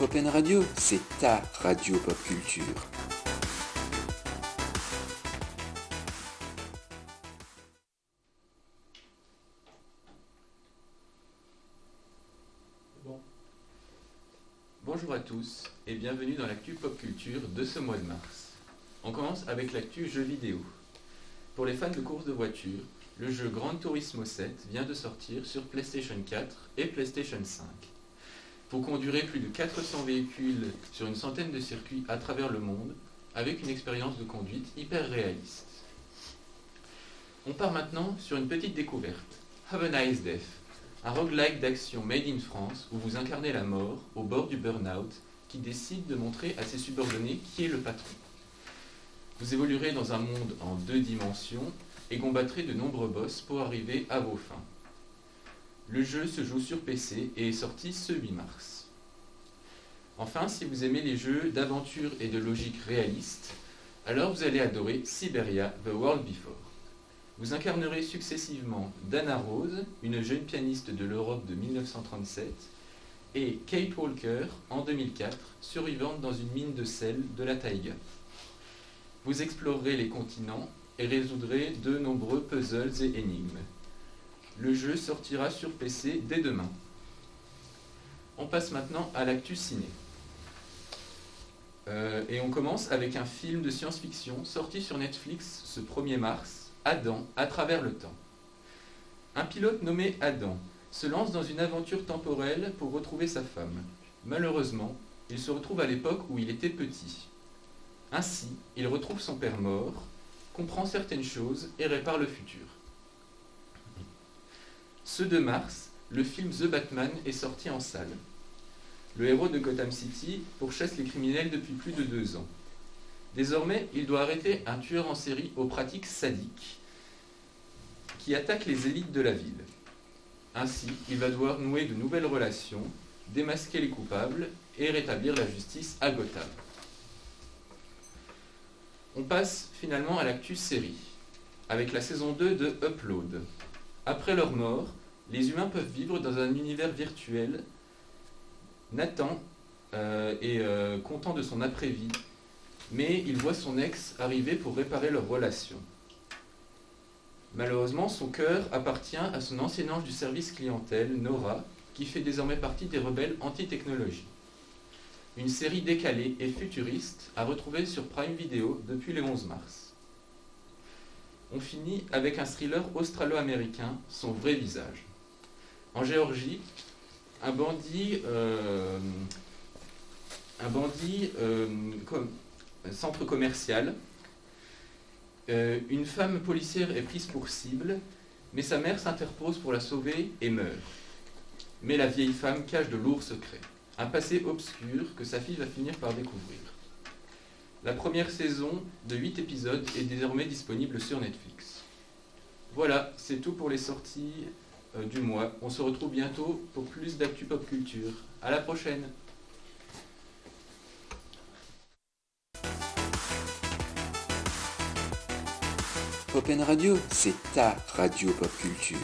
Open Radio, c'est ta radio pop culture. Bonjour à tous et bienvenue dans l'actu pop culture de ce mois de mars. On commence avec l'actu jeux vidéo. Pour les fans de course de voiture, le jeu Gran Turismo 7 vient de sortir sur PlayStation 4 et PlayStation 5. Vous conduirez plus de 400 véhicules sur une centaine de circuits à travers le monde avec une expérience de conduite hyper réaliste. On part maintenant sur une petite découverte. Have a Nice Death, un roguelike d'action made in France où vous incarnez la mort au bord du burn-out qui décide de montrer à ses subordonnés qui est le patron. Vous évoluerez dans un monde en 2 dimensions et combattrez de nombreux boss pour arriver à vos fins. Le jeu se joue sur PC et est sorti ce 8 mars. Enfin, si vous aimez les jeux d'aventure et de logique réaliste, alors vous allez adorer Siberia The World Before. Vous incarnerez successivement Dana Rose, une jeune pianiste de l'Europe de 1937, et Kate Walker, en 2004, survivante dans une mine de sel de la taïga. Vous explorerez les continents et résoudrez de nombreux puzzles et énigmes. Le jeu sortira sur PC dès demain. On passe maintenant à l'actu ciné. Et on commence avec un film de science-fiction sorti sur Netflix ce 1er mars, Adam, à travers le temps. Un pilote nommé Adam se lance dans une aventure temporelle pour retrouver sa femme. Malheureusement, il se retrouve à l'époque où il était petit. Ainsi, il retrouve son père mort, comprend certaines choses et répare le futur. Ce 2 mars, le film The Batman est sorti en salle. Le héros de Gotham City pourchasse les criminels depuis plus de 2 ans. Désormais, il doit arrêter un tueur en série aux pratiques sadiques qui attaque les élites de la ville. Ainsi, il va devoir nouer de nouvelles relations, démasquer les coupables et rétablir la justice à Gotham. On passe finalement à l'actu série, avec la saison 2 de Upload. Après leur mort, les humains peuvent vivre dans un univers virtuel. Nathan est content de son après-vie, mais il voit son ex arriver pour réparer leur relation. Malheureusement, son cœur appartient à son ancien ange du service clientèle, Nora, qui fait désormais partie des rebelles anti-technologie. Une série décalée et futuriste à retrouver sur Prime Video depuis le 11 mars. On finit avec un thriller australo-américain, Son vrai visage. En Géorgie, un bandit centre commercial. Une femme policière est prise pour cible, mais sa mère s'interpose pour la sauver et meurt. Mais la vieille femme cache de lourds secrets, un passé obscur que sa fille va finir par découvrir. La première saison de 8 épisodes est désormais disponible sur Netflix. Voilà, c'est tout pour les sorties du mois. On se retrouve bientôt pour plus d'actu pop culture. À la prochaine! Open Radio, c'est ta radio pop culture.